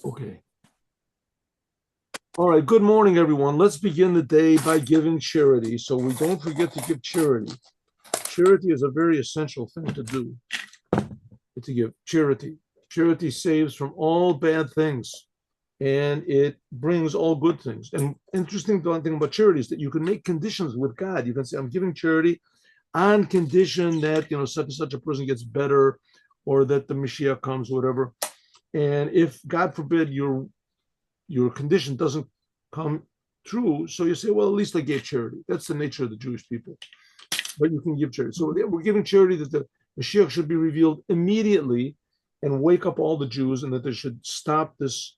Okay. All right. Good morning, everyone. Let's begin the day by giving charity. So we don't forget to give charity. Charity is a very essential thing to do, to give charity. Charity saves from all bad things and it brings all good things. And interesting thing about charity is that you can make conditions with God. You can say, I'm giving charity on condition that, such and such a person gets better or that the Moshiach comes, whatever. And if, God forbid, your condition doesn't come true, so you say, well, at least I gave charity. That's the nature of the Jewish people. But you can give charity. So we're giving charity that the Mashiach should be revealed immediately and wake up all the Jews, and that they should stop this.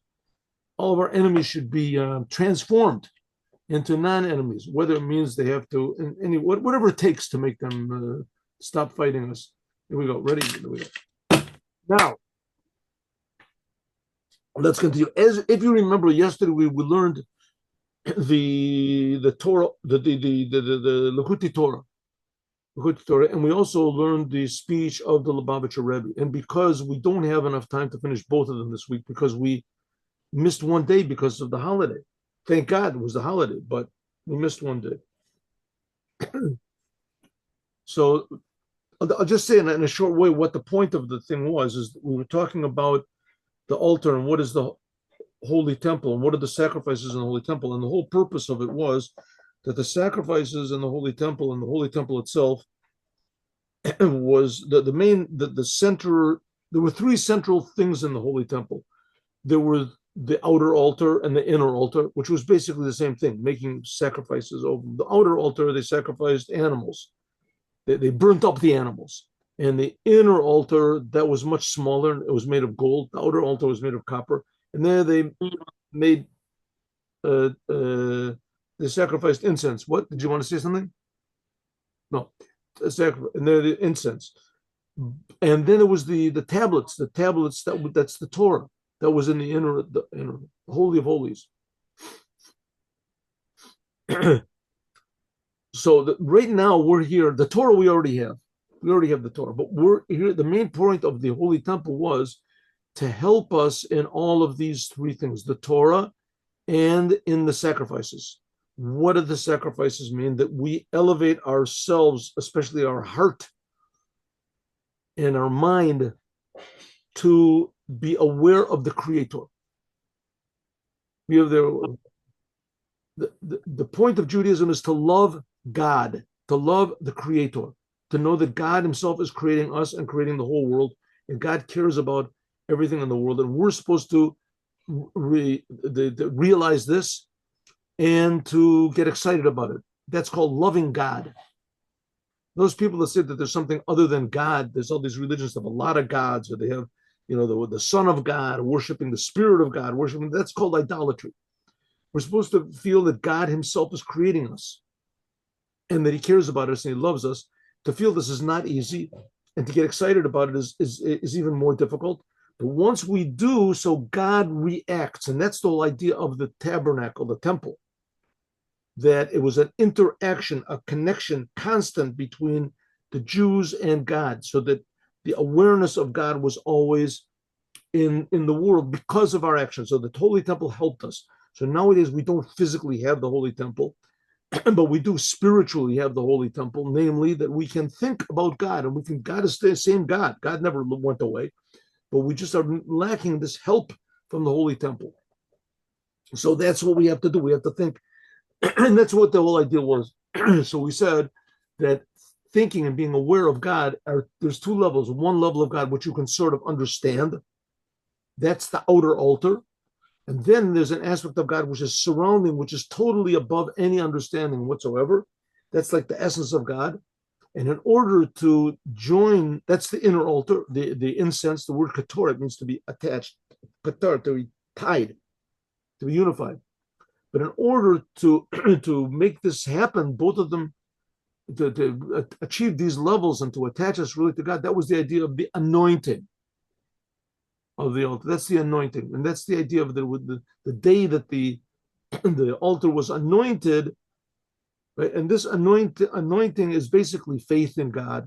All of our enemies should be transformed into non-enemies, whether it means they have to, whatever it takes to make them stop fighting us. Here we go. Ready? Here we go. Now, let's continue. As if you remember, yesterday we learned the Torah, the Likkutei Torah, and we also learned the speech of the Lubavitcher Rebbe. And because we don't have enough time to finish both of them this week, because we missed one day because of the holiday. Thank God it was the holiday, but we missed one day. So I'll just say in a short way what the point of the thing was. Is we were talking about the altar and what is the holy temple and what are the sacrifices in the holy temple, and the whole purpose of it was that the sacrifices in the holy temple and the holy temple itself was the center. There were three central things in the holy temple. There were the outer altar and the inner altar, which was basically the same thing, making sacrifices over the outer altar. They sacrificed animals. They burnt up the animals. And the inner altar, that was much smaller. It was made of gold. The outer altar was made of copper. And there they made, they sacrificed incense. What? Did you want to say something? No. And there the incense. And then it was the tablets. The tablets, that's the Torah. That was in the inner Holy of Holies. So right now we're here. The Torah we already have. We already have the Torah. But we're here. The main point of the Holy Temple was to help us in all of these three things, the Torah and in the sacrifices. What do the sacrifices mean? That we elevate ourselves, especially our heart and our mind, to be aware of the Creator. We have the point of Judaism is to love God, to love the Creator, to know that God himself is creating us and creating the whole world, and God cares about everything in the world, and we're supposed to realize this and to get excited about it. That's called loving God. Those people that say that there's something other than God, there's all these religions that have a lot of gods, or they have, the Son of God, worshiping the Spirit of God, that's called idolatry. We're supposed to feel that God himself is creating us and that he cares about us and he loves us. To feel this is not easy, and to get excited about it is even more difficult. But once we do, so God reacts. And that's the whole idea of the tabernacle, the temple, that it was an interaction, a connection constant between the Jews and God, so that the awareness of God was always in the world because of our actions. So the Holy Temple helped us. So nowadays we don't physically have the Holy Temple, but we do spiritually have the Holy Temple, namely that we can think about God, and God is the same God. God never went away, but we just are lacking this help from the Holy Temple. So that's what we have to do. We have to think, and that's what the whole idea was. So we said that thinking and being aware of God there's two levels. One level of God, which you can sort of understand. That's the outer altar. And then there's an aspect of God which is surrounding, which is totally above any understanding whatsoever. That's like the essence of God. And in order to join, that's the inner altar, the incense, the word kator, it means to be attached, katar, to be tied, to be unified. But in order to make this happen, both of them, to achieve these levels and to attach us really to God, that was the idea of the anointing of the altar. That's the anointing. And that's the idea of the day that the altar was anointed. Right? And this anointing is basically faith in God,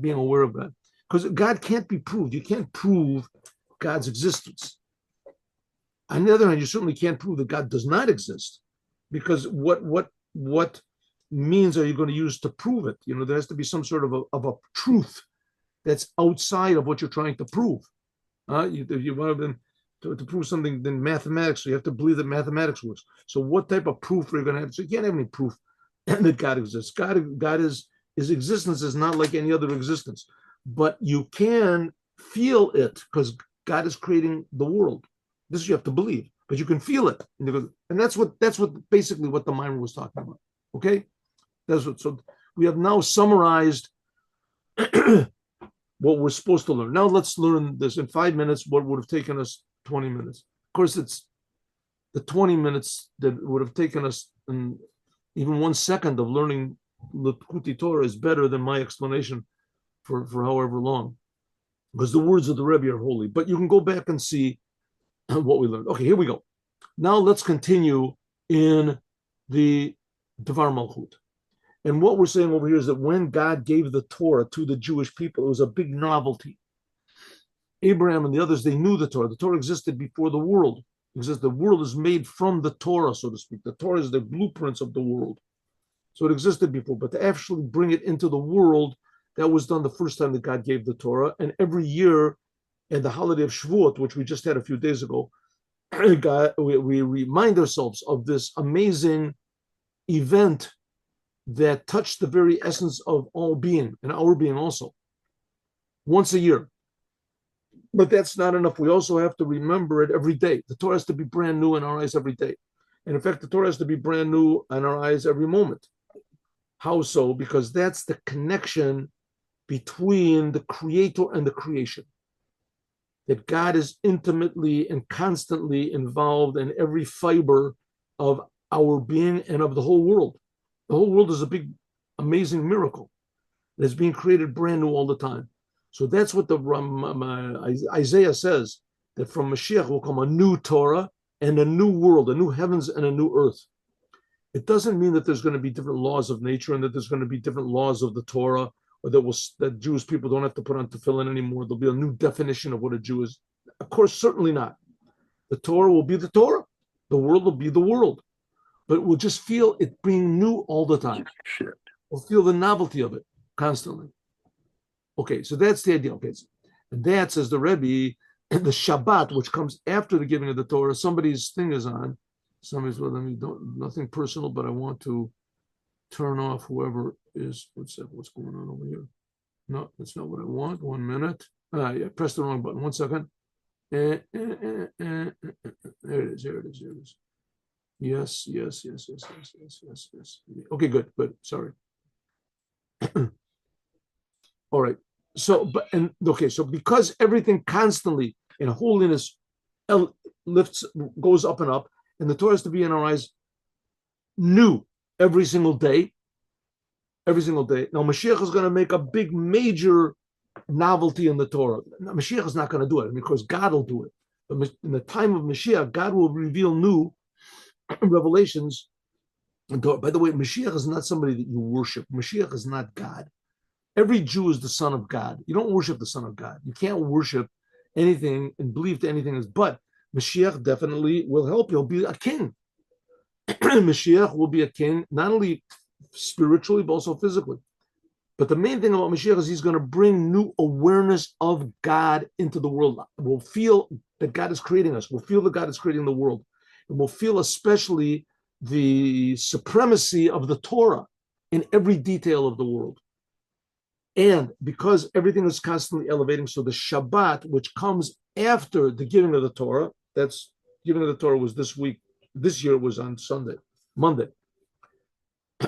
being aware of God. Because God can't be proved. You can't prove God's existence. On the other hand, you certainly can't prove that God does not exist, because what means are you going to use to prove it? There has to be some sort of a truth that's outside of what you're trying to prove. If you want to prove something in mathematics, so you have to believe that mathematics works. So what type of proof are you going to have? So you can't have any proof that God exists. God is, his existence is not like any other existence, but you can feel it because God is creating the world. This you have to believe, but you can feel it, and that's what basically what the Mimer was talking about. Okay, that's what. So we have now summarized what we're supposed to learn. Now let's learn this in 5 minutes. What would have taken us 20 minutes? Of course, it's the 20 minutes that would have taken us in even 1 second of learning Likkutei Torah is better than my explanation for however long, because the words of the Rebbe are holy. But you can go back and see what we learned. Okay, here we go. Now let's continue in the Dvar Malchut. And what we're saying over here is that when God gave the Torah to the Jewish people, it was a big novelty. Abraham and the others, they knew the Torah. The Torah existed before the world existed. The world is made from the Torah, so to speak. The Torah is the blueprints of the world. So it existed before, but to actually bring it into the world, that was done the first time that God gave the Torah. And every year, and the holiday of Shavuot, which we just had a few days ago, we remind ourselves of this amazing event that touched the very essence of all being, and our being also, once a year. But that's not enough. We also have to remember it every day. The Torah has to be brand new in our eyes every day. And in fact, the Torah has to be brand new in our eyes every moment. How so? Because that's the connection between the Creator and the creation. That God is intimately and constantly involved in every fiber of our being and of the whole world. The whole world is a big, amazing miracle. It's being created brand new all the time. So that's what the Isaiah says, that from Mashiach will come a new Torah and a new world, a new heavens and a new earth. It doesn't mean that there's going to be different laws of nature and that there's going to be different laws of the Torah, or that Jewish people don't have to put on tefillin anymore. There'll be a new definition of what a Jew is. Of course, certainly not. The Torah will be the Torah. The world will be the world. But we'll just feel it being new all the time. We'll feel the novelty of it constantly. Okay, so that's the idea. Okay, and that, says the Rebbe, and the Shabbat, which comes after the giving of the Torah, somebody's thing is on. Somebody's, well, nothing personal, but I want to turn off whoever is, what's going on over here? No, that's not what I want. 1 minute. Yeah, press the wrong button. 1 second. There it is. Yes. Okay, good. Sorry. All right. So, so because everything constantly in holiness goes up and up, and the Torah has to be in our eyes new every single day. Now, Mashiach is going to make a big, major novelty in the Torah. Now, Mashiach is not going to do it, because God will do it. But in the time of Mashiach, God will reveal new revelations. By the way, Mashiach is not somebody that you worship. Mashiach is not God. Every Jew is the son of God. You don't worship the son of God. You can't worship anything and believe to anything else. But Mashiach definitely will help you. He'll be a king. Mashiach will be a king, not only spiritually, but also physically. But the main thing about Mashiach is he's going to bring new awareness of God into the world. We'll feel that God is creating us. We'll feel that God is creating the world. And we'll feel especially the supremacy of the Torah in every detail of the world. And because everything is constantly elevating, so the Shabbat, which comes after the giving of the Torah, that's giving of the Torah was this week. This year was on Monday.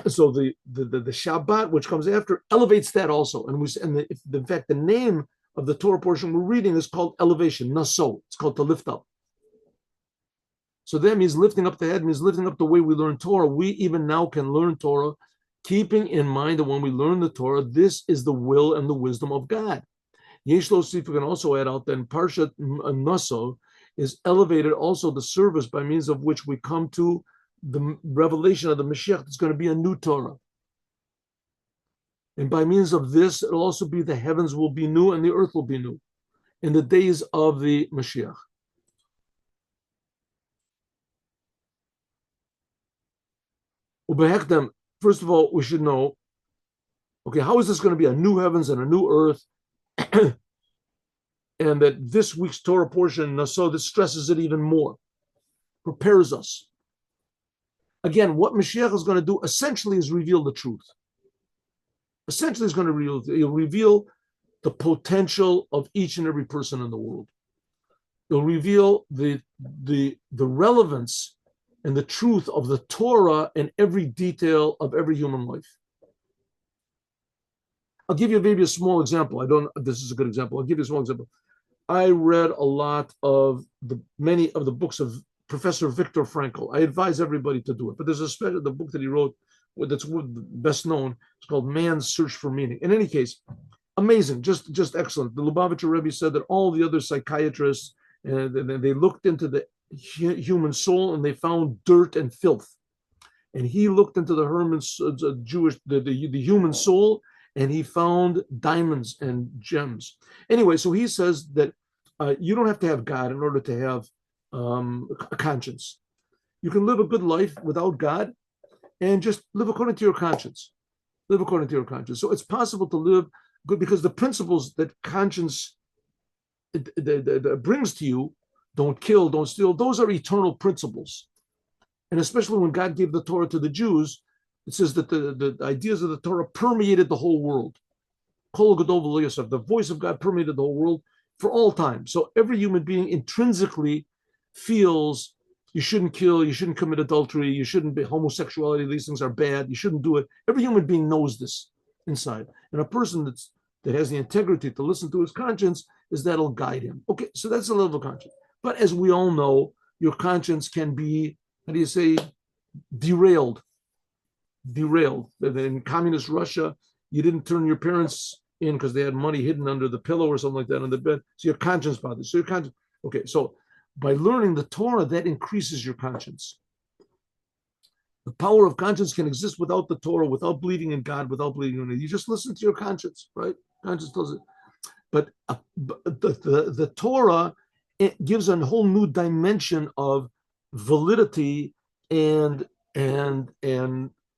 So the Shabbat, which comes after, elevates that also. In fact, the name of the Torah portion we're reading is called elevation, naso. It's called to lift up. So that means lifting up the head, means lifting up the way we learn Torah. We even now can learn Torah, keeping in mind that when we learn the Torah, this is the will and the wisdom of God. Yesh lo sif, we can also add out that in Parshat Naso is elevated also the service by means of which we come to the revelation of the Mashiach. It's going to be a new Torah. And by means of this, it'll also be the heavens will be new and the earth will be new in the days of the Mashiach. Ubehektem, first of all, we should know, okay, how is this going to be a new heavens and a new earth? And that this week's Torah portion, so this stresses it even more, prepares us. Again, what Mashiach is going to do essentially is reveal the truth. Essentially, is going to reveal the potential of each and every person in the world. It'll reveal the relevance and the truth of the Torah in every detail of every human life. I'll give you maybe a small example. This is a good example. I'll give you a small example. I read a lot of many of the books of Professor Viktor Frankl. I advise everybody to do it, but there's the book that he wrote that's best known. It's called Man's Search for Meaning. In any case, amazing, just excellent. The Lubavitcher Rebbe said that all the other psychiatrists, they looked into the human soul and they found dirt and filth. And he looked into the human soul, and he found diamonds and gems. Anyway, so he says that you don't have to have God in order to have a conscience. You can live a good life without God and just live according to your conscience. Live according to your conscience. So it's possible to live good because the principles that conscience brings to you, don't kill, don't steal, those are eternal principles. And especially when God gave the Torah to the Jews, it says that the ideas of the Torah permeated the whole world. Kol Gadol V'lo Yosef, the voice of God permeated the whole world for all time. So every human being intrinsically feels you shouldn't kill, you shouldn't commit adultery, you shouldn't be homosexuality, these things are bad, you shouldn't do it. Every human being knows this inside. And a person that has the integrity to listen to his conscience that'll guide him. Okay, so that's a level of conscience. But as we all know, your conscience can be, how do you say, derailed. In communist Russia, you didn't turn your parents in because they had money hidden under the pillow or something like that on the bed. So your conscience bothers. So your conscience. Okay, so by learning the Torah, that increases your conscience. The power of conscience can exist without the Torah, without believing in God, without believing in it. You just listen to your conscience, right? Conscience does it. But the Torah, it gives a whole new dimension of validity and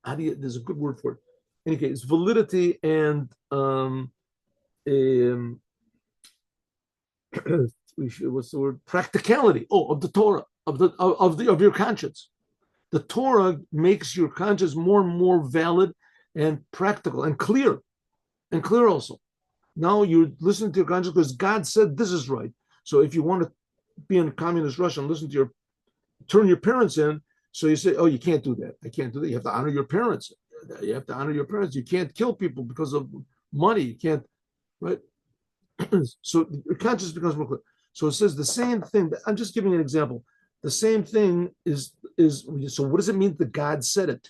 there's a good word for it. In any case, validity and what's the word? Practicality. Of the Torah, of your conscience. The Torah makes your conscience more and more valid and practical and clear also. Now you're listening to your conscience because God said this is right. So if you want to be in communist Russia and turn your parents in, so you say, oh, you can't do that. I can't do that. You have to honor your parents. You have to honor your parents. You can't kill people because of money. You can't, right? So your conscience becomes more clear. So it says the same thing. I'm just giving an example. The same thing is so what does it mean that God said it?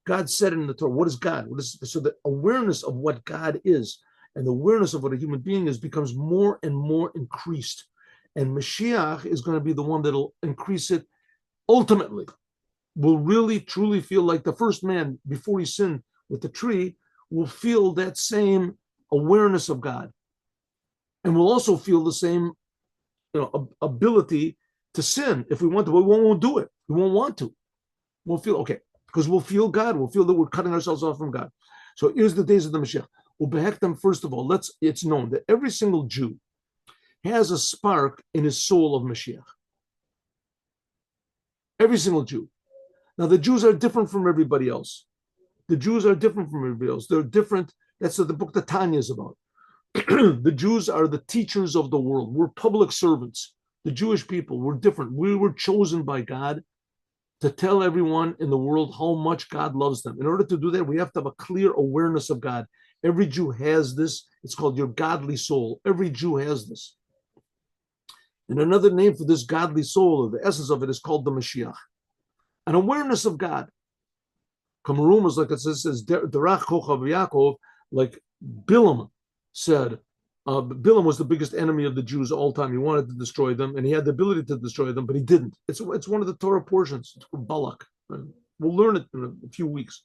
God said it in the Torah. What is God? So the awareness of what God is and the awareness of what a human being is becomes more and more increased. And Mashiach is going to be the one that'll increase it ultimately. Will really, truly feel like the first man before he sinned with the tree will feel that same awareness of God. And will also feel the same ability to sin if we want to, but we won't do it. We won't want to. We'll feel, okay, because we'll feel God. We'll feel that we're cutting ourselves off from God. So here's the days of the Mashiach. Ubehektem, first of all, it's known that every single Jew has a spark in his soul of Mashiach. Every single Jew. Now, the Jews are different from everybody else. The Jews are different from everybody else. They're different. That's what the book the Tanya is about. The Jews are the teachers of the world. We're public servants. The Jewish people, we're different. We were chosen by God to tell everyone in the world how much God loves them. In order to do that, we have to have a clear awareness of God. Every Jew has this. It's called your godly soul. Every Jew has this. And another name for this godly soul, or the essence of it, is called the Mashiach. An awareness of God. Kamarum is like it says, Derach Kochav Yaakov, like Bilam said. Bilam was the biggest enemy of the Jews all time. He wanted to destroy them, and he had the ability to destroy them, but he didn't. It's one of the Torah portions. It's called Balak. We'll learn it in a few weeks.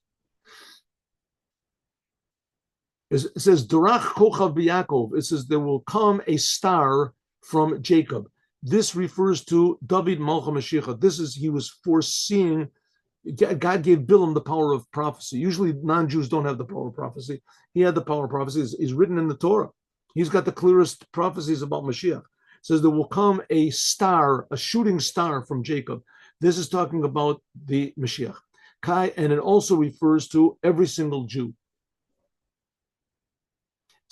It says, Derach Kochav Yaakov. It says, there will come a star from Jacob. This refers to David Malchut Mashiach. He was foreseeing God gave Bilam the power of prophecy. Usually non-Jews don't have the power of prophecy. He had the power of prophecy. It's written in the Torah. He's got the clearest prophecies about Mashiach. It says there will come a star, a shooting star from Jacob. This is talking about the Mashiach. And it also refers to every single Jew.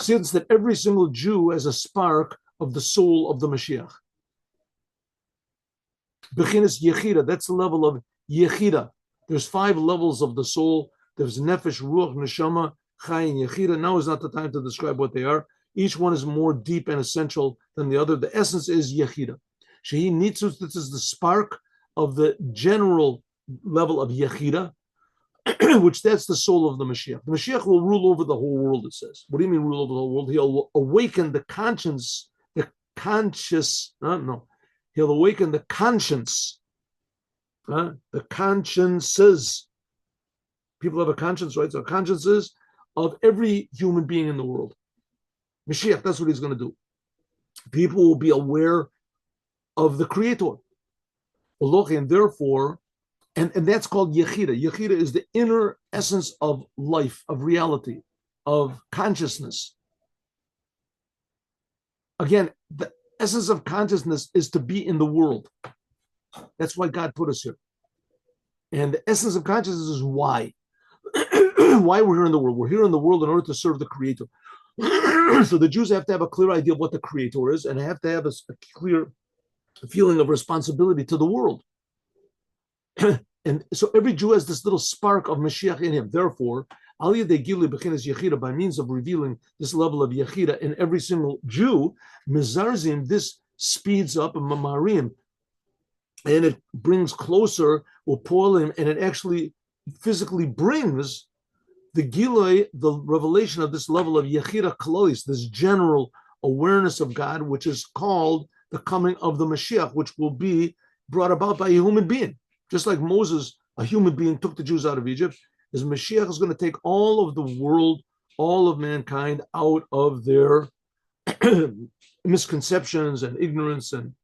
Since that every single Jew has a spark of the soul of the Mashiach. Bechinas Yechida, that's the level of Yechida. There's 5 levels of the soul. There's Nefesh, Ruach, Neshama, Chai, and Yechida. Now is not the time to describe what they are. Each one is more deep and essential than the other. The essence is Yechida. Shehi Nitzutz, this is the spark of the general level of Yechida, which that's the soul of the Mashiach. The Mashiach will rule over the whole world, it says. What do you mean rule over the whole world? He'll awaken the conscience, He'll awaken the conscience, the consciences. People have a conscience, right? So consciences of every human being in the world. Mashiach, that's what he's going to do. People will be aware of the Creator. And therefore, and that's called Yechida. Yechida is the inner essence of life, of reality, of consciousness. Again, the essence of consciousness is to be in the world. That's why God put us here. And the essence of consciousness is why. Why we're here in the world. We're here in the world in order to serve the Creator. So the Jews have to have a clear idea of what the Creator is, and have to have a clear feeling of responsibility to the world. And so every Jew has this little spark of Mashiach in him. Therefore, by means of revealing this level of Yechida in every single Jew, Mizarzim, this speeds up Mamarim, and it brings closer Upolim, and it actually physically brings the Giloi, the revelation of this level of Yechida Kalois, this general awareness of God, which is called the coming of the Mashiach, which will be brought about by a human being. Just like Moses, a human being, took the Jews out of Egypt, as Mashiach is going to take all of the world, all of mankind out of their misconceptions and ignorance. And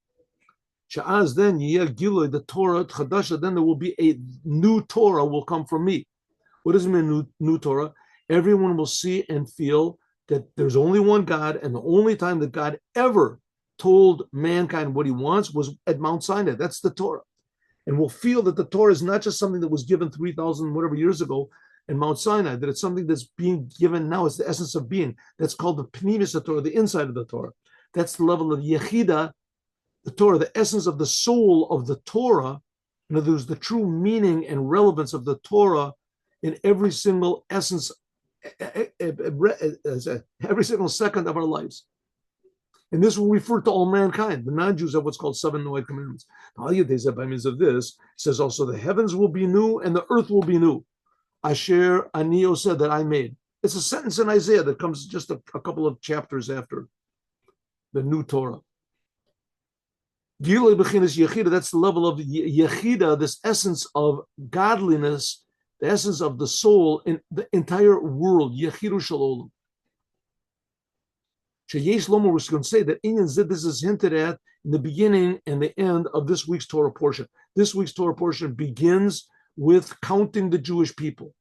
Sha'az, then Giloi, the Torah, Chadasha, then there will be a new Torah will come from me. What does it mean, new Torah? Everyone will see and feel that there's only one God, and the only time that God ever told mankind what he wants was at Mount Sinai. That's the Torah. And we'll feel that the Torah is not just something that was given 3,000 whatever years ago in Mount Sinai, that it's something that's being given now. It's the essence of being. That's called the Pnimis of Torah, the inside of the Torah. That's the level of Yechida, the Torah, the essence of the soul of the Torah. In other words, the true meaning and relevance of the Torah in every single essence, every single second of our lives. And this will refer to all mankind. The non-Jews have what's called 7 Noahide commandments. By means of this, it says also the heavens will be new and the earth will be new. Asher Anio said that I made. It's a sentence in Isaiah that comes just a couple of chapters after the new Torah. That's the level of Yechida, this essence of godliness, the essence of the soul in the entire world. Yechidu Shalom. Sheyesh Lomo was going to say that this is hinted at in the beginning and the end of this week's Torah portion. This week's Torah portion begins with counting the Jewish people.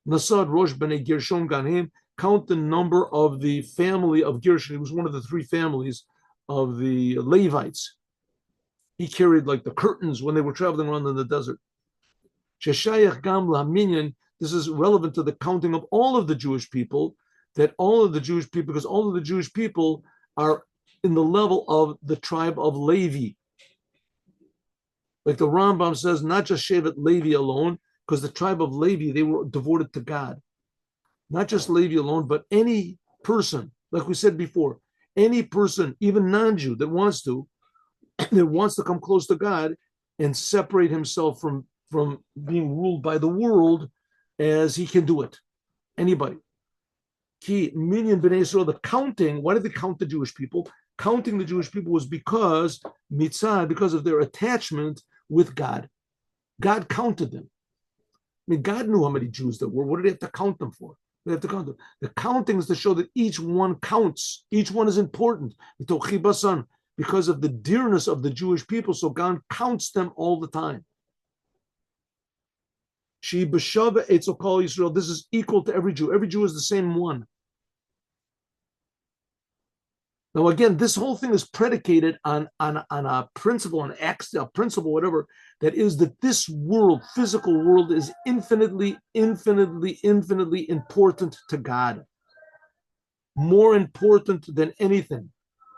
Nasad Rosh B'nai Gershon Ganim, count the number of the family of Gershon. He was one of the 3 families of the Levites. He carried like the curtains when they were traveling around in the desert. Sheshayach Gam Laminyan, this is relevant to the counting of all of the Jewish people, that all of the Jewish people, because all of the Jewish people are in the level of the tribe of Levi. Like the Rambam says, not just Shevet Levi alone, because the tribe of Levi, they were devoted to God. Not just Levi alone, but any person, like we said before, any person, even non-Jew that wants to come close to God and separate himself from being ruled by the world as he can do it. Anybody. Key minyan b'nei Yisrael, the counting. Why did they count the Jewish people? Counting the Jewish people was because of their attachment with God. God counted them. I mean, God knew how many Jews there were. What did he have to count them for? They have to count them. The counting is to show that each one counts. Each one is important because of the dearness of the Jewish people. So God counts them all the time. She b'shava etzel kol Yisrael. This is equal to every Jew. Every Jew is the same one. Now, again, this whole thing is predicated on a principle, an act, a principle, whatever, that is that this world, physical world, is infinitely, infinitely, infinitely important to God. More important than anything.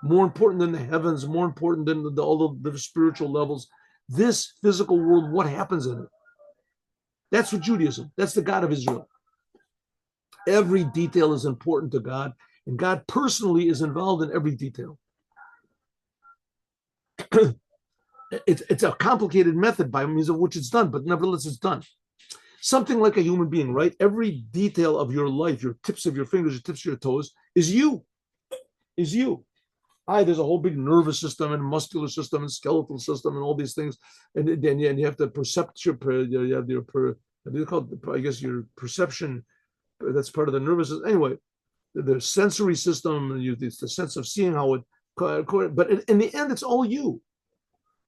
More important than the heavens, more important than all of the spiritual levels. This physical world, what happens in it? That's what Judaism, that's the God of Israel. Every detail is important to God, and God personally is involved in every detail. It's a complicated method by means of which it's done, but nevertheless it's done. Something like a human being, right? Every detail of your life, your tips of your fingers, your tips of your toes, is you. Is you. There's a whole big nervous system and muscular system and skeletal system and all these things, and then you have to you have your I guess your perception. That's part of the nervous system. Anyway, the sensory system, it's the sense of seeing how it. But in the end, it's all you.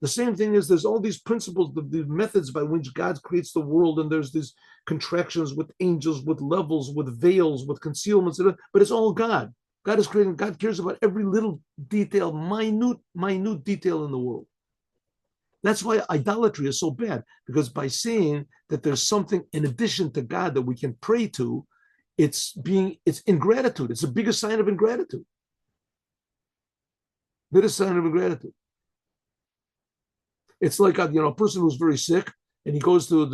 The same thing is there's all these principles, the methods by which God creates the world, and there's these contractions with angels, with levels, with veils, with concealments, but it's all God. God is creating, God cares about every little detail, minute detail in the world. That's why idolatry is so bad, because by saying that there's something in addition to God that we can pray to, it's ingratitude. It's the biggest sign of ingratitude. Biggest sign of ingratitude. It's like a person who's very sick, and he goes to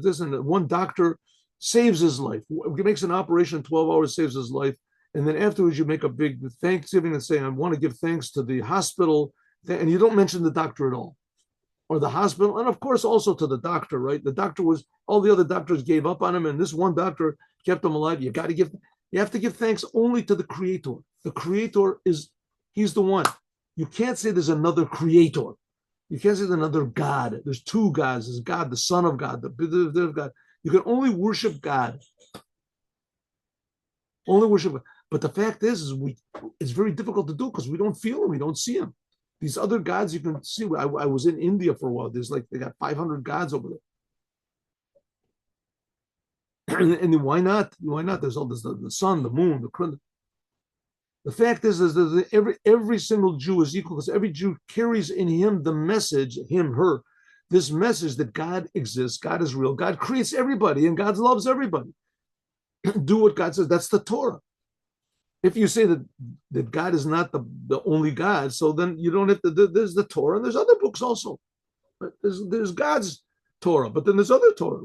this, and one doctor saves his life. He makes an operation, 12 hours, saves his life. And then afterwards, you make a big Thanksgiving and say, I want to give thanks to the hospital. And you don't mention the doctor at all, or the hospital. And of course, also to the doctor, right? The doctor all the other doctors gave up on him, and this one doctor kept him alive. You have to give thanks only to the Creator. The Creator he's the one. You can't say there's another Creator. You can't say there's another God. There's two gods. There's God, the Son of God, the Bit of God. You can only worship God. Only worship God. But the fact is it's very difficult to do because we don't feel him, we don't see him. These other gods you can see. I was in India for a while. They got 500 gods over there. And why not? Why not? There's all this, the sun, the moon, the fact is that every single Jew is equal, because every Jew carries in him the message, her, this message that God exists, God is real, God creates everybody, and God loves everybody. Do what God says. That's the Torah. If you say that God is not the only God, so then you don't have to. There's the Torah, and there's other books also. There's God's Torah, but then there's other Torah.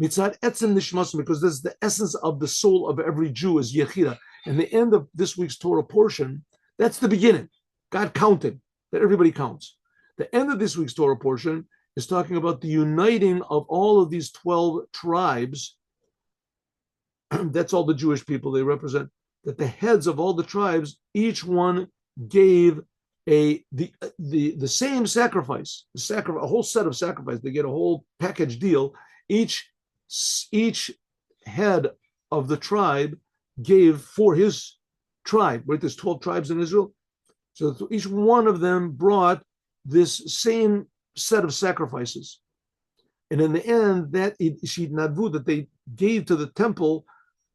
Mitzad etzem nishmasim, because this is the essence of the soul of every Jew is yechida. And the end of this week's Torah portion, that's the beginning. God counting, that everybody counts. The end of this week's Torah portion is talking about the uniting of all of these 12 tribes. That's all the Jewish people they represent. That the heads of all the tribes, each one gave the same sacrifice, a whole set of sacrifice. They get a whole package deal. Each head of the tribe gave for his tribe. Right, there's 12 tribes in Israel, so each one of them brought this same set of sacrifices. And in the end, that that they gave to the temple,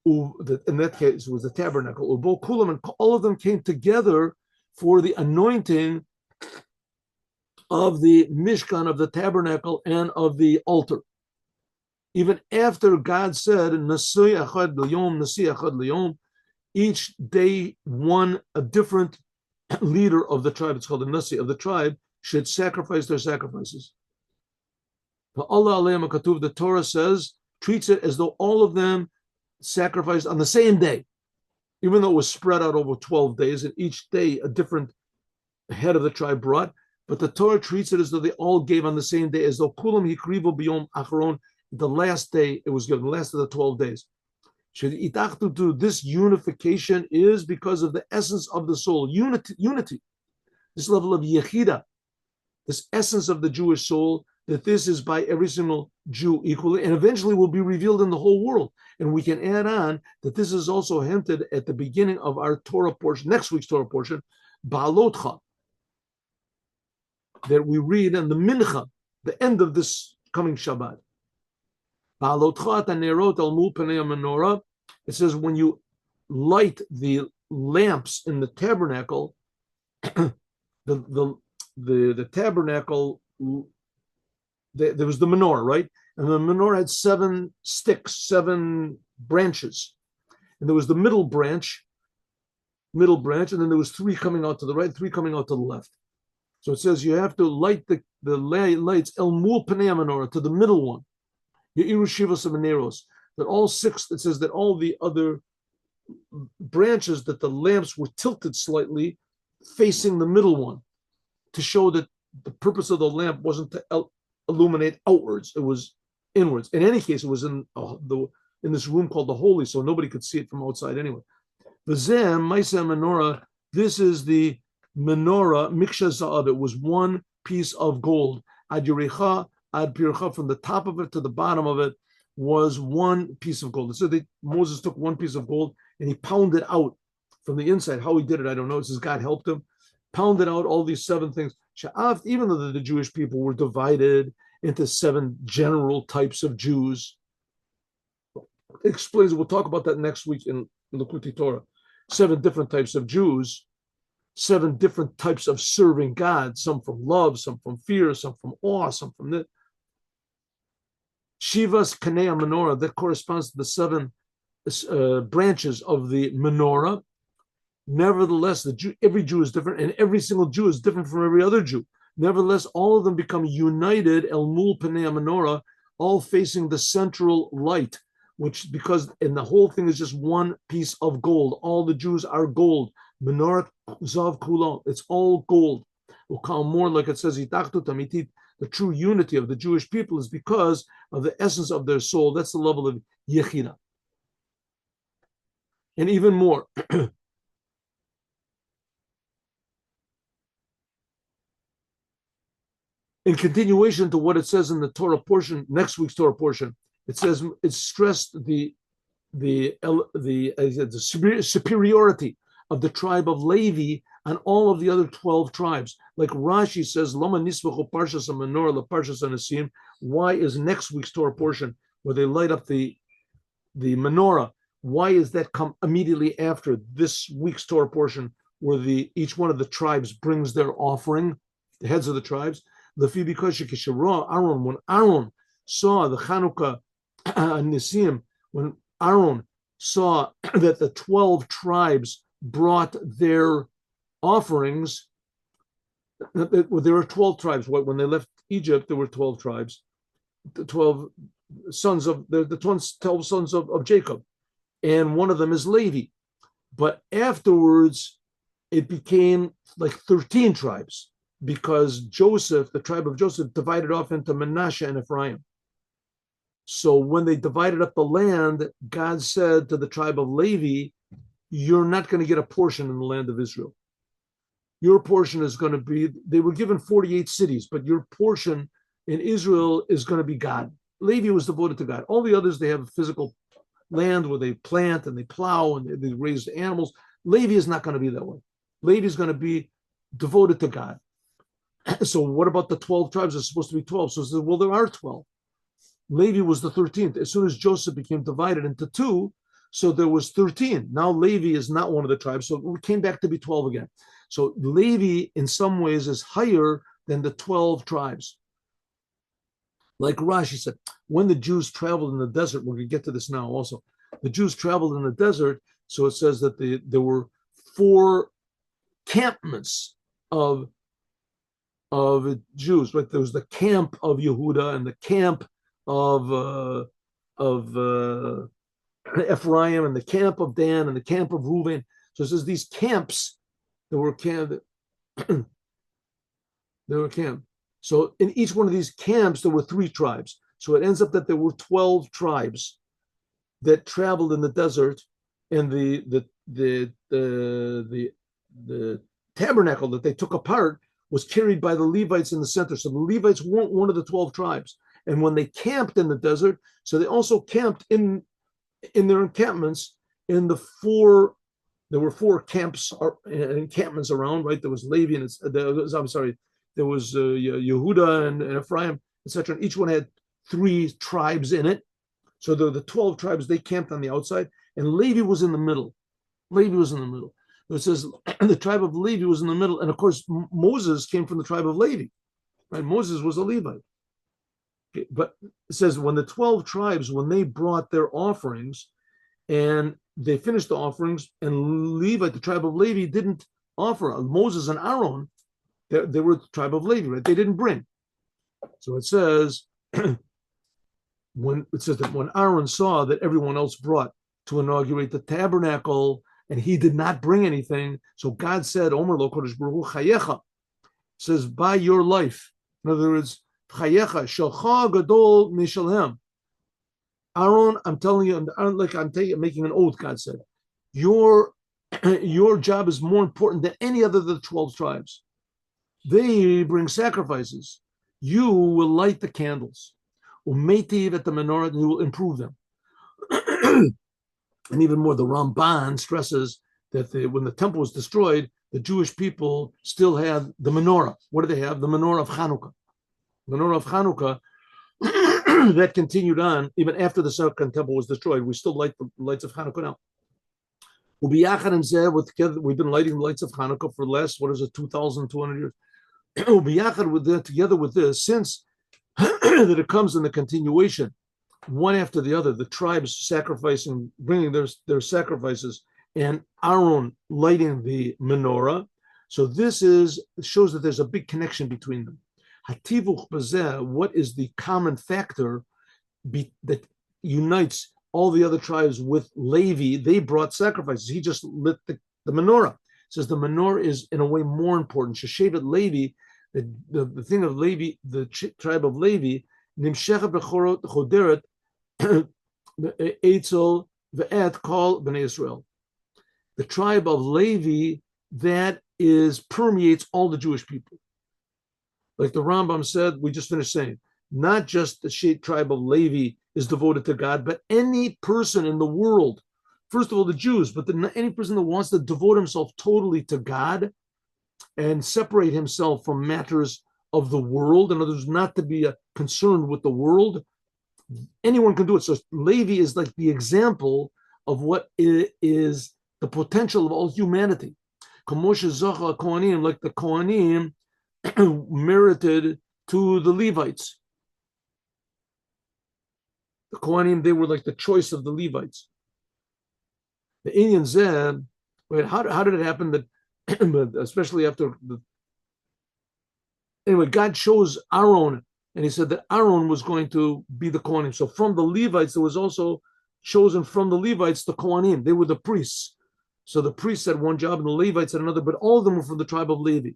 in that case was the tabernacle, and all of them came together for the anointing of the Mishkan, of the tabernacle, and of the altar. Even after God said, each day a different leader of the tribe, it's called the Nasi of the tribe, should sacrifice their sacrifices. The Torah says, treats it as though all of them sacrificed on the same day, even though it was spread out over 12 days, and each day a different head of the tribe brought. But the Torah treats it as though they all gave on the same day, as though kulam hikrivu biyom acharon, the last day it was given, the last of the 12 days. This unification is because of the essence of the soul, unity, this level of yechida, this essence of the Jewish soul, that this is by every single Jew equally, and eventually will be revealed in the whole world. And we can add on that this is also hinted at the beginning of our Torah portion, next week's Torah portion, Ba'alotcha, that we read in the Mincha, the end of this coming Shabbat. It says when you light the lamps in the tabernacle, the tabernacle, there was the menorah, right? And the menorah had 7 sticks, 7 branches. And there was the middle branch, and then there was 3 coming out to the right, 3 coming out to the left. So it says you have to light the lights el mul panei menorah, to the middle one. Ye'iru shivas meneros. That all 6, it says that all the other branches, that the lamps were tilted slightly facing the middle one, to show that the purpose of the lamp wasn't to illuminate outwards, it was inwards. In any case, it was in this room called the Holy, so nobody could see it from outside anyway. V'zem ma'aseh menorah, this is the menorah, miksha za'av, it was 1 piece of gold. Ad yericha, ad pircha, from the top of it to the bottom of it was 1 piece of gold. So Moses took 1 piece of gold and he pounded out from the inside. How he did it, I don't know. It says God helped him. Pounded out all these 7 things. Even though the Jewish people were divided into 7 general types of Jews, it explains, we'll talk about that next week in Likutei Torah. 7 different types of Jews, 7 different types of serving God, some from love, some from fear, some from awe, some from this. Shivas Kanei menorah, that corresponds to the 7 branches of the menorah. Nevertheless, every Jew is different, and every single Jew is different from every other Jew. Nevertheless, all of them become united, el mul panei menorah, all facing the central light, because the whole thing is just 1 piece of gold. All the Jews are gold. Menorah zav kulam, it's all gold. More like it says, the true unity of the Jewish people is because of the essence of their soul. That's the level of yechida. And even more, in continuation to what it says in the Torah portion, next week's Torah portion, it says it's stressed the superiority of the tribe of Levi on all of the other 12 tribes. Like Rashi says, Lama nisvachu parshas menorah la parshas anasim. Why is next week's Torah portion, where they light up the menorah, why is that come immediately after this week's Torah portion, where each one of the tribes brings their offering, the heads of the tribes? Because Aaron, when Aaron saw the Chanukah Nisim, when Aaron saw that the 12 tribes brought their offerings, there were 12 tribes. When they left Egypt, there were 12 tribes, the 12 sons of the 12 sons of Jacob, and one of them is Levi. But afterwards, it became like 13 tribes, because Joseph, the tribe of Joseph, divided off into Manasseh and Ephraim. So when they divided up the land, God said to the tribe of Levi, you're not going to get a portion in the land of Israel. Your portion is going to be, they were given 48 cities, but your portion in Israel is going to be God. Levi was devoted to God. All the others, they have physical land where they plant and they plow and they raise the animals. Levi is not going to be that way. Levi is going to be devoted to God. So what about the 12 tribes? It's supposed to be 12. So it says, well, there are 12. Levi was the 13th. As soon as Joseph became divided into 2, so there was 13. Now Levi is not one of the tribes, so it came back to be 12 again. So Levi, in some ways, is higher than the 12 tribes. Like Rashi said, when the Jews traveled in the desert, we're going to get to this now also. The Jews traveled in the desert, so it says that there were 4 campments of Jews, right? There was the camp of Yehuda and the camp of Ephraim and the camp of Dan and the camp of Reuben. So it says these camps, there were camp. So in each one of these camps, there were 3 tribes. So it ends up that there were 12 tribes that traveled in the desert, and the tabernacle that they took apart was carried by the Levites in the center. So the Levites weren't one of the 12 tribes. And when they camped in the desert, so they also camped in their encampments in the 4. There were 4 camps encampments around, right? There was Levi and there was Yehuda and Ephraim, etc. And each one had three tribes in it. So the 12 tribes, they camped on the outside, and Levi was in the middle. Levi was in the middle. It says the tribe of Levi was in the middle. And of course, Moses came from the tribe of Levi, right? Moses was a Levite. Okay, but it says when the 12 tribes, when they brought their offerings and they finished the offerings, and Levi, the tribe of Levi, didn't offer. Moses and Aaron, they were the tribe of Levi, right? They didn't bring. So it says, when it says that when Aaron saw that everyone else brought to inaugurate the tabernacle, and he did not bring anything, so God said, Omer lo Kodesh Baruch Hu chayecha, says, by your life. In other words, chayecha shalcha gadol mishalhem. Aaron, I'm telling you, I'm making an oath. God said, your job is more important than any other of the 12 tribes. They bring sacrifices. You will light the candles. Umetiv at the menorah, and you will improve them. And even more, the Ramban stresses that when the temple was destroyed, the Jewish people still had the menorah. What do they have? The menorah of Hanukkah. The menorah of Hanukkah that continued on even after the second temple was destroyed. We still light the lights of Hanukkah now. We've been lighting the lights of Hanukkah for the last, 2,200 years. Together with this, since that it comes in the continuation, one after the other, the tribes sacrificing, bringing their sacrifices, and Aaron lighting the menorah. So this shows that there's a big connection between them. What is the common factor that unites all the other tribes with Levi? They brought sacrifices. He just lit the menorah. It says the menorah is in a way more important. Sheshevet Levi, the thing of Levi, the tribe of Levi, Nimshechet Bechorot Choderet Eitzel Ve'et Kol Bnei Israel. The tribe of Levi that permeates all the Jewish people. Like the Rambam said, we just finished saying, not just the tribe of Levi is devoted to God, but any person in the world, first of all the Jews, but any person that wants to devote himself totally to God and separate himself from matters of the world, in other words, not to be concerned with the world, anyone can do it. So Levi is like the example of what is the potential of all humanity. Like the Kohanim merited to the Levites. The Kohanim, they were like the choice of the Levites. The Inyan Zeb, right? How did it happen that, especially after anyway, God chose Aaron, and he said that Aaron was going to be the Kohanim. So from the Levites, there was also chosen from the Levites the Kohanim. They were the priests. So the priests had one job and the Levites had another, but all of them were from the tribe of Levi.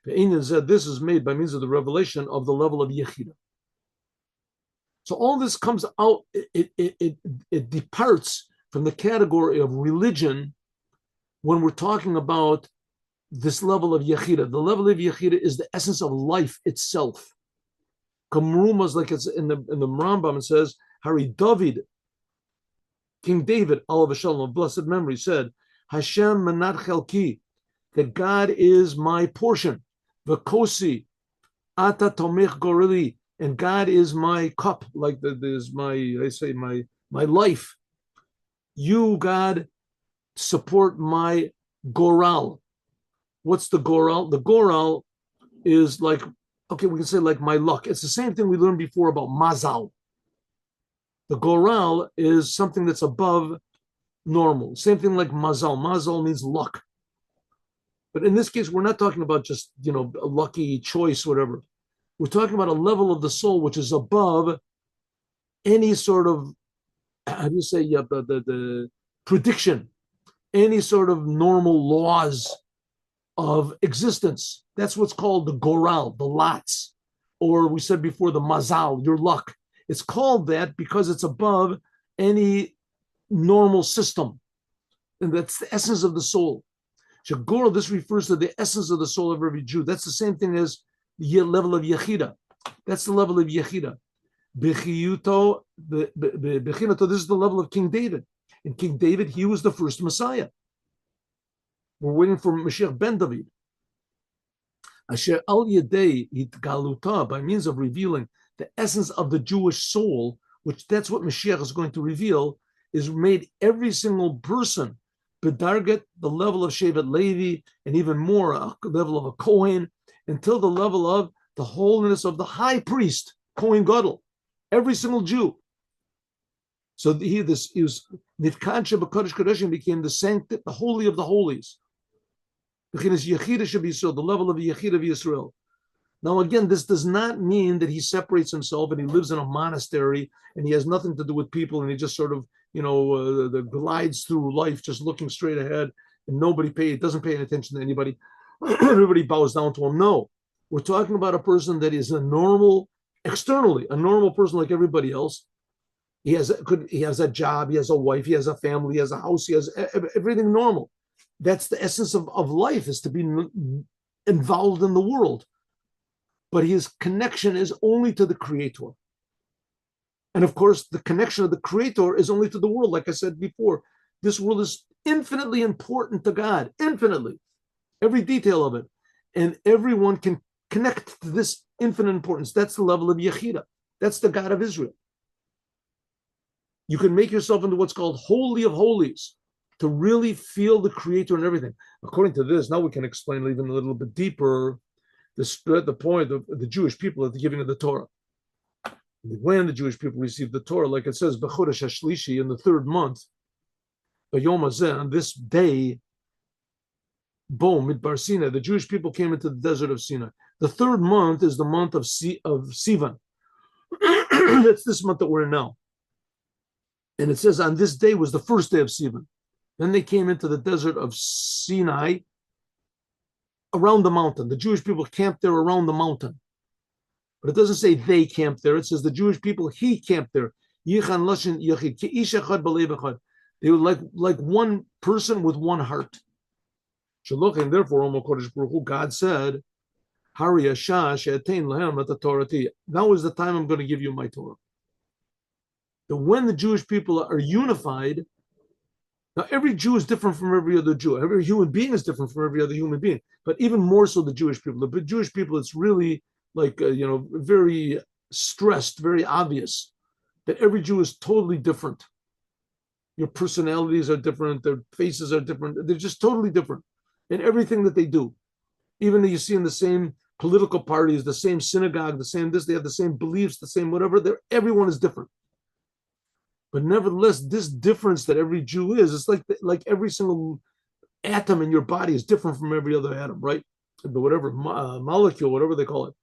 The Inyan said this is made by means of the revelation of the level of Yechida. So all this comes out, it departs from the category of religion when we're talking about this level of Yechida. The level of Yechida is the essence of life itself. Kamrumas, like it's in the Rambam, it says, Hari David, King David, alav shalom, of blessed memory, said, Hashem manat chelki, that God is my portion. V'kosi, ata tomech gorili, and God is my cup, like there's my life. You, God, support my goral. What's the goral? The goral is like, okay, we can say like my luck. It's the same thing we learned before about mazal. The goral is something that's above normal. Same thing like mazal. Mazal means luck. But in this case, we're not talking about just, a lucky choice, whatever. We're talking about a level of the soul which is above any sort of, the prediction, any sort of normal laws of existence. That's what's called the goral, the lots, or we said before the mazal, your luck. It's called that because it's above any normal system, and that's the essence of the soul. Shagor, this refers to the essence of the soul of every Jew. That's the same thing as the level of Yechida. That's the level of Yechida. Bechiyuto, this is the level of King David. And King David, he was the first Messiah. We're waiting for Moshiach ben David. Asher al yedei hitgaluta, by means of revealing the essence of the Jewish soul, which that's what Mashiach is going to reveal, is made every single person bedarget the level of Shevet Levi, and even more a level of a Kohen, until the level of the holiness of the high priest, Kohen Gadol, every single Jew. So he was Nivkansha B'Kodesh Kodeshim, became the holy of the holies. The level of Yechid of Yisrael. Now again, this does not mean that he separates himself and he lives in a monastery and he has nothing to do with people and he just sort of, glides through life just looking straight ahead and doesn't pay any attention to anybody. Everybody bows down to him. No, we're talking about a person that is externally a normal person like everybody else. He has a job, he has a wife, he has a family, he has a house, he has everything normal. That's the essence of life, is to be involved in the world. But his connection is only to the Creator. And of course, the connection of the Creator is only to the world. Like I said before, this world is infinitely important to God, infinitely, every detail of it. And everyone can connect to this infinite importance. That's the level of Yechida. That's the God of Israel. You can make yourself into what's called Holy of Holies, to really feel the Creator and everything. According to this, now we can explain even a little bit deeper the point of the Jewish people at the giving of the Torah. When the Jewish people received the Torah, like it says, B'chodesh HaShlishi, in the third month, B'yom Hazeh, on this day, Midbar Sinai, the Jewish people came into the desert of Sinai. The third month is the month of Sivan. That's this month that we're in now. And it says on this day was the first day of Sivan. Then they came into the desert of Sinai, around the mountain. The Jewish people camped there around the mountain. But it doesn't say they camped there. It says the Jewish people, he camped there. They were like one person with one heart. And therefore, God said, now is the time I'm going to give you my Torah. That when the Jewish people are unified, now every Jew is different from every other Jew. Every human being is different from every other human being. But even more so the Jewish people. The Jewish people, it's really like, very stressed, very obvious that every Jew is totally different. Your personalities are different. Their faces are different. They're just totally different in everything that they do. Even though you see in the same political parties, the same synagogue, the same this, they have the same beliefs, the same whatever. Everyone is different. But nevertheless, this difference that every Jew is, it's like every single atom in your body is different from every other atom, right? But whatever molecule, whatever they call it,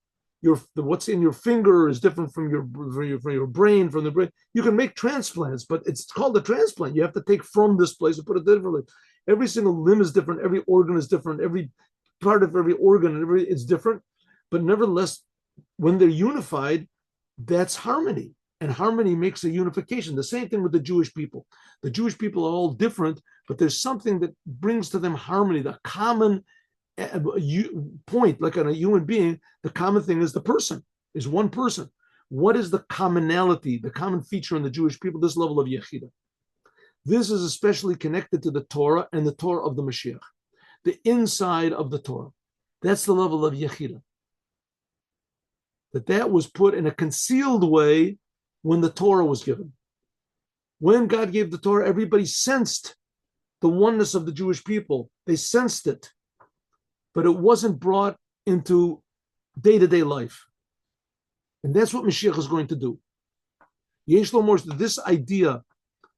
what's in your finger is different from your brain, from the brain. You can make transplants, but it's called a transplant. You have to take from this place and put it differently. Every single limb is different. Every organ is different. Every part of every organ is different. But nevertheless, when they're unified, that's harmony. And harmony makes a unification. The same thing with the Jewish people. The Jewish people are all different, but there's something that brings to them harmony, the common point, like on a human being, the common thing is the person, is one person. What is the commonality, the common feature in the Jewish people? This level of Yechida. This is especially connected to the Torah and the Torah of the Mashiach, the inside of the Torah. That's the level of Yechida. That was put in a concealed way when the Torah was given. When God gave the Torah, everybody sensed the oneness of the Jewish people. They sensed it, but it wasn't brought into day-to-day life. And that's what Mashiach is going to do. Yesh lo more, this idea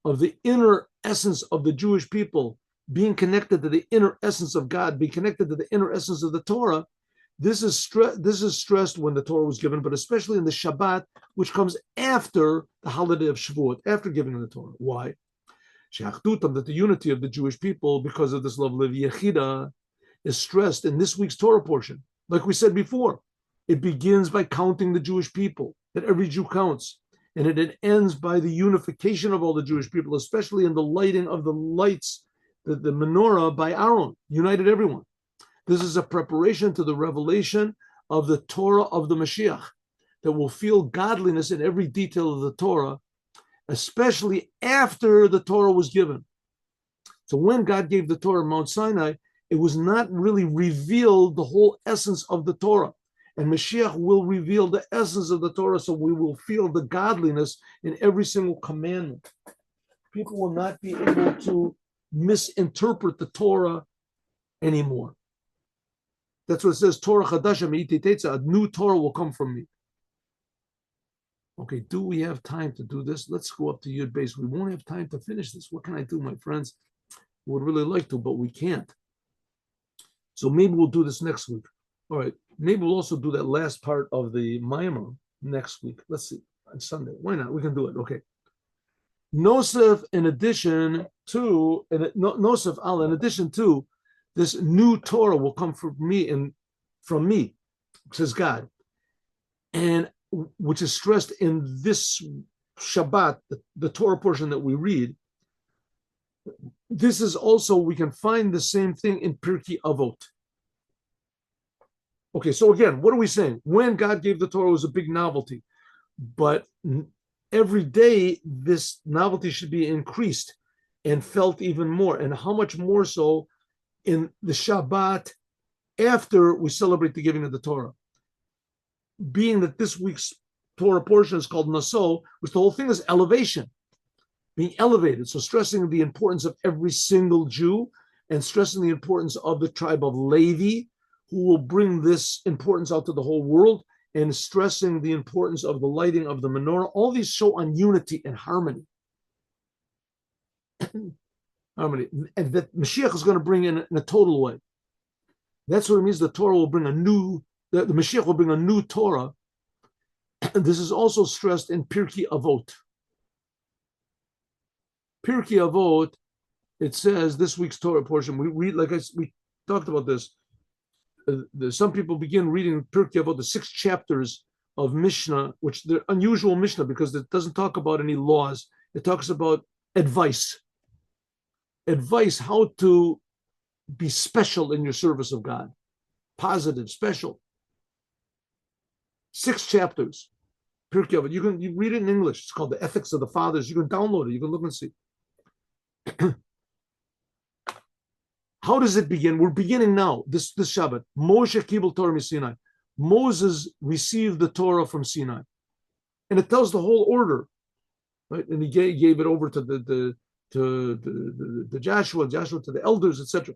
of the inner essence of the Jewish people being connected to the inner essence of God, being connected to the inner essence of the Torah, this is stressed when the Torah was given, but especially in the Shabbat, which comes after the holiday of Shavuot, after giving the Torah. Why? That the unity of the Jewish people, because of this level of Yechida, is stressed in this week's Torah portion. Like we said before, it begins by counting the Jewish people, that every Jew counts. And it ends by the unification of all the Jewish people, especially in the lighting of the lights, the menorah by Aaron, united everyone. This is a preparation to the revelation of the Torah of the Mashiach, that will feel godliness in every detail of the Torah, especially after the Torah was given. So when God gave the Torah at Mount Sinai, it was not really revealed the whole essence of the Torah. And Mashiach will reveal the essence of the Torah, so we will feel the godliness in every single commandment. People will not be able to misinterpret the Torah anymore. That's what it says, Torah Chadasha Me'iti Teitza, a new Torah will come from me. Okay, do we have time to do this? Let's go up to Yud Beis. We won't have time to finish this. What can I do, my friends? Would really like to, but we can't. So maybe we'll do this next week. All right, maybe we'll also do that last part of the Maimer next week. Let's see, on Sunday. Why not? We can do it. Okay. Nosef, in addition to this new Torah will come from me, says God, and which is stressed in this Shabbat, the Torah portion that we read. This is also, we can find the same thing in Pirkei Avot. Okay, so again, what are we saying? When God gave the Torah, it was a big novelty, but every day this novelty should be increased and felt even more. And how much more so in the Shabbat after we celebrate the giving of the Torah? Being that this week's Torah portion is called Naso, which the whole thing is elevation, being elevated. So stressing the importance of every single Jew and stressing the importance of the tribe of Levi, who will bring this importance out to the whole world, and stressing the importance of the lighting of the menorah. All these show on unity and harmony. Harmony. And that Mashiach is going to bring in a total way. That's what it means. The Torah will bring the Mashiach will bring a new Torah. And this is also stressed in Pirkei Avot. Pirkei Avot, it says, this week's Torah portion, we read, we talked about this. Some people begin reading Pirkei Avot, the 6 chapters of Mishnah, which they're unusual Mishnah because it doesn't talk about any laws. It talks about advice, how to be special in your service of God, positive, special. 6 chapters, Pirkei Avot. You read it in English. It's called The Ethics of the Fathers. You can download it. You can look and see. How does it begin? We're beginning now, this Shabbat. Moshe Kibul Torah Sinai. Moses received the Torah from Sinai. And it tells the whole order. Right? And he gave it over to the Joshua to the elders, etc.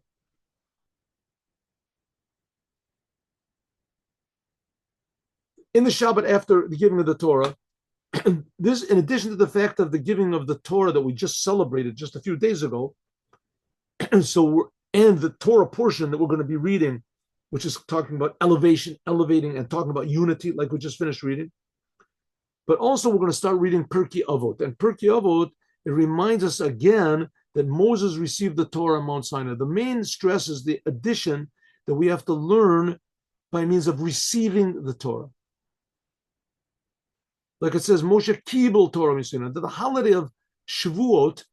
In the Shabbat after the giving of the Torah, this, in addition to the fact of the giving of the Torah that we just celebrated just a few days ago, and the Torah portion that we're going to be reading, which is talking about elevating, and talking about unity, like we just finished reading. But also we're going to start reading Pirkei Avot. And Pirkei Avot, it reminds us again that Moses received the Torah on Mount Sinai. The main stress is the addition that we have to learn by means of receiving the Torah. Like it says, Moshe Kibul Torah Sinai. The holiday of Shavuot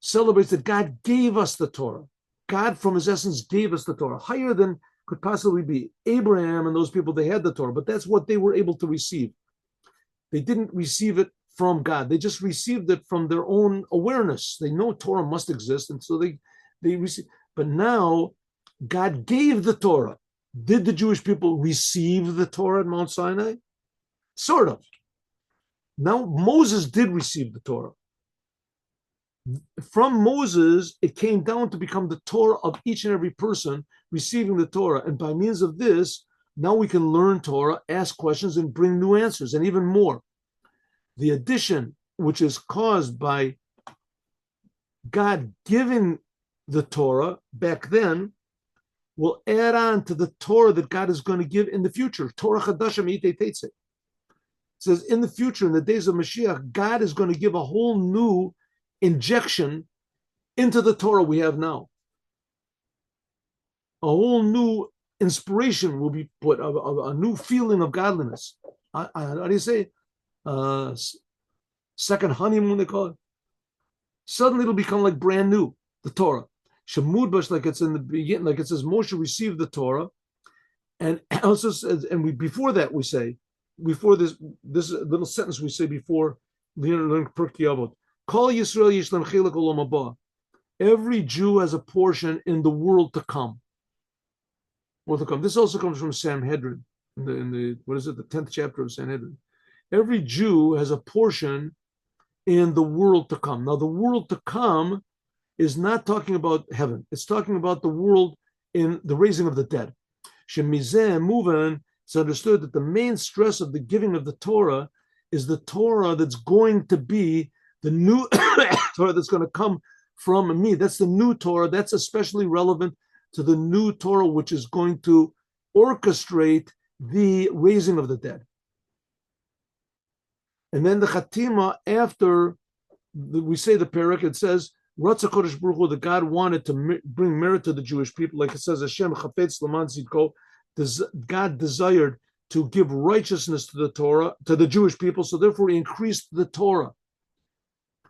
celebrates that God gave us the Torah. God, from his essence, gave us the Torah. Higher than could possibly be. Abraham and those people, they had the Torah, but that's what they were able to receive. They didn't receive it from God. They just received it from their own awareness. They know Torah must exist, and so they received. But now, God gave the Torah. Did the Jewish people receive the Torah at Mount Sinai? Sort of. Now, Moses did receive the Torah. From Moses, it came down to become the Torah of each and every person receiving the Torah. And by means of this, now we can learn Torah, ask questions, and bring new answers, and even more. The addition, which is caused by God giving the Torah back then, will add on to the Torah that God is going to give in the future. Torah Chadasha Me'itei Teitze. It says in the future, in the days of Mashiach, God is going to give a whole new injection into the Torah we have now. A whole new inspiration will be put, a new feeling of godliness. How do you say? Second honeymoon, they call it. Suddenly it'll become like brand new, the Torah. Shemudbash, like it's in the beginning, like it says, Moshe received the Torah. And also says, and before that we say, before this little sentence we say before learning Pirkei Avot, Kol Yisrael Yishlam Chelek Olam Haba. Every Jew has a portion in the world to come. World to come. This also comes from Sanhedrin. in the what is it, the 10th chapter of Sanhedrin. Every Jew has a portion in the world to come. Now, the world to come is not talking about heaven. It's talking about the world in the raising of the dead. Shemizeh Muvan, it's understood that the main stress of the giving of the Torah is the Torah that's going to be the new Torah that's going to come from me. That's the new Torah. That's especially relevant to the new Torah, which is going to orchestrate the raising of the dead. And then the Chatima, after we say the parak, it says, Ratza Kodesh Baruch Hu, that God wanted to bring merit to the Jewish people, like it says, Hashem Chafetz Laman Zidko, God desired to give righteousness to the Torah, to the Jewish people, so therefore he increased the Torah.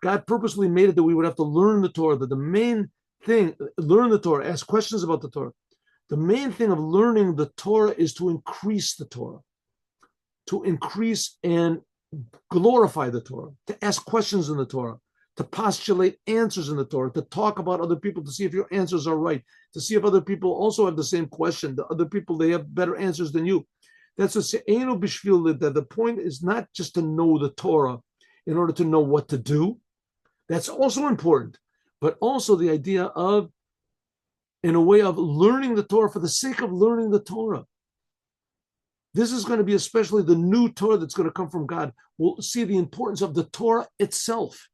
God purposely made it that we would have to learn the Torah, that the main thing, learn the Torah, ask questions about the Torah. The main thing of learning the Torah is to increase the Torah, to increase and glorify the Torah, to ask questions in the Torah, to postulate answers in the Torah, to talk about other people, to see if your answers are right, to see if other people also have the same question, the other people, they have better answers than you. That's what Se'enu Bishvil, that the point is not just to know the Torah in order to know what to do. That's also important, but also the idea of, in a way of learning the Torah for the sake of learning the Torah. This is going to be especially the new Torah that's going to come from God. We'll see the importance of the Torah itself.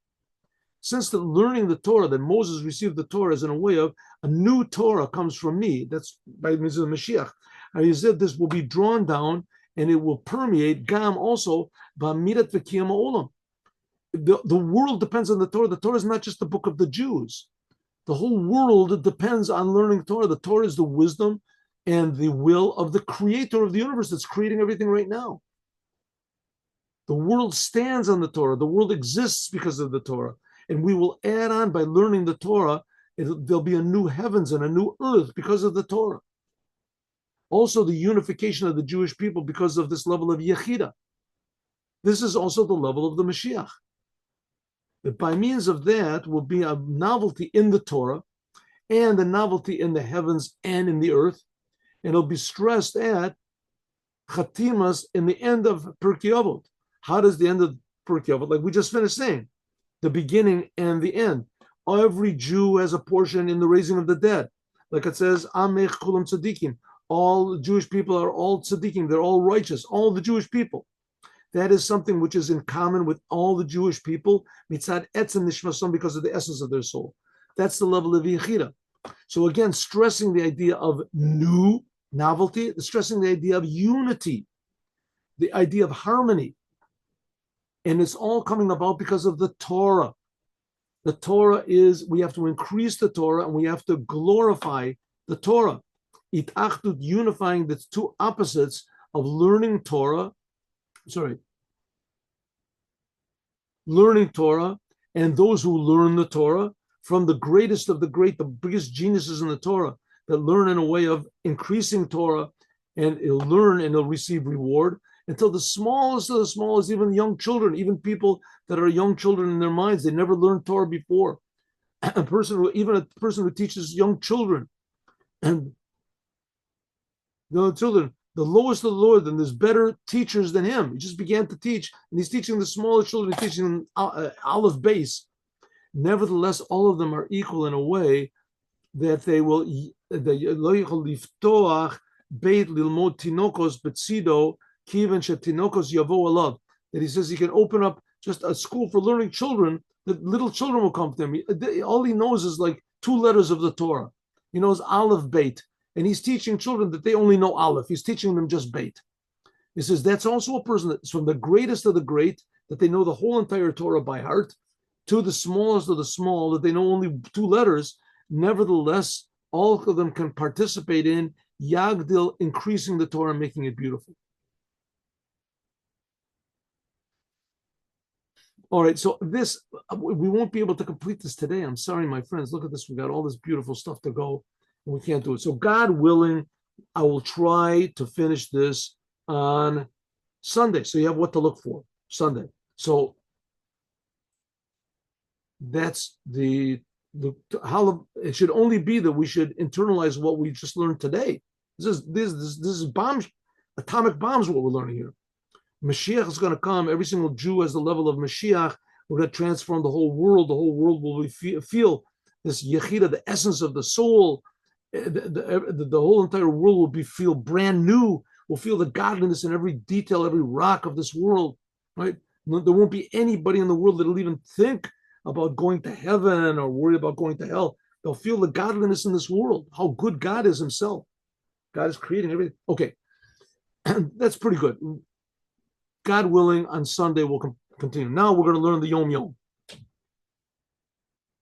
Since the learning the Torah, that Moses received the Torah as in a way of a new Torah comes from me, that's by means of the Mashiach. And he said this will be drawn down and it will permeate Gam also, Ba'amirat v'kiyam ha'olam. The world depends on the Torah. The Torah is not just the book of the Jews. The whole world depends on learning Torah. The Torah is the wisdom and the will of the creator of the universe that's creating everything right now. The world stands on the Torah. The world exists because of the Torah. And we will add on by learning the Torah, there'll be a new heavens and a new earth because of the Torah. Also the unification of the Jewish people because of this level of Yechida. This is also the level of the Mashiach. That by means of that will be a novelty in the Torah and a novelty in the heavens and in the earth. And it'll be stressed at Chatimas in the end of Pirkei Avot. How does the end of Pirkei Avot, like we just finished saying, the beginning and the end. Every Jew has a portion in the raising of the dead. Like it says, Amech Kulam Tzadikim. All Jewish people are all tzaddikim. They're all righteous. All the Jewish people. That is something which is in common with all the Jewish people, mitzad etzem nishmasam, because of the essence of their soul. That's the level of yichida. So again, stressing the idea of new novelty, stressing the idea of unity, the idea of harmony. And it's all coming about because of the Torah. The Torah is, we have to increase the Torah and we have to glorify the Torah. Itachdut, unifying the two opposites of learning Torah and those who learn the Torah, from the greatest of the great, the biggest geniuses in the Torah that learn in a way of increasing Torah, and he'll learn and he'll receive reward, until the smallest of the smallest, even young children, even people that are young children in their minds, they never learned Torah before. Even a person who teaches young children, and the children, the lowest of the lower, then there's better teachers than him. He just began to teach, and he's teaching the smallest children, teaching them Aleph base. Nevertheless, all of them are equal in a way that they will liftoach beit lilmod tinokos betzido kiven shetinokos yavo alav. That he says he can open up just a school for learning children, that little children will come to him. All he knows is like 2 letters of the Torah. He knows Aleph beit. And he's teaching children that they only know Aleph. He's teaching them just beit. He says that's also a person that's from the greatest of the great, that they know the whole entire Torah by heart, to the smallest of the small, that they know only 2 letters. Nevertheless, all of them can participate in Yagdil, increasing the Torah, making it beautiful. All right, so this, we won't be able to complete this today. I'm sorry, my friends. Look at this. We got all this beautiful stuff to go. We can't do it. So God willing, I will try to finish this on Sunday. So you have what to look for, Sunday. So that's how it should only be that we should internalize what we just learned today. This is atomic bombs, what we're learning here. Mashiach is going to come. Every single Jew has the level of Mashiach. We're going to transform the whole world. The whole world will feel this yechida, the essence of the soul. The whole entire world will feel brand new. We'll feel the godliness in every detail, every rock of this world, right? There won't be anybody in the world that'll even think about going to heaven or worry about going to hell. They'll feel the godliness in this world, how good God is himself. God is creating everything. Okay, that's pretty good. God willing, on Sunday we'll continue. Now we're going to learn the Yom Yom.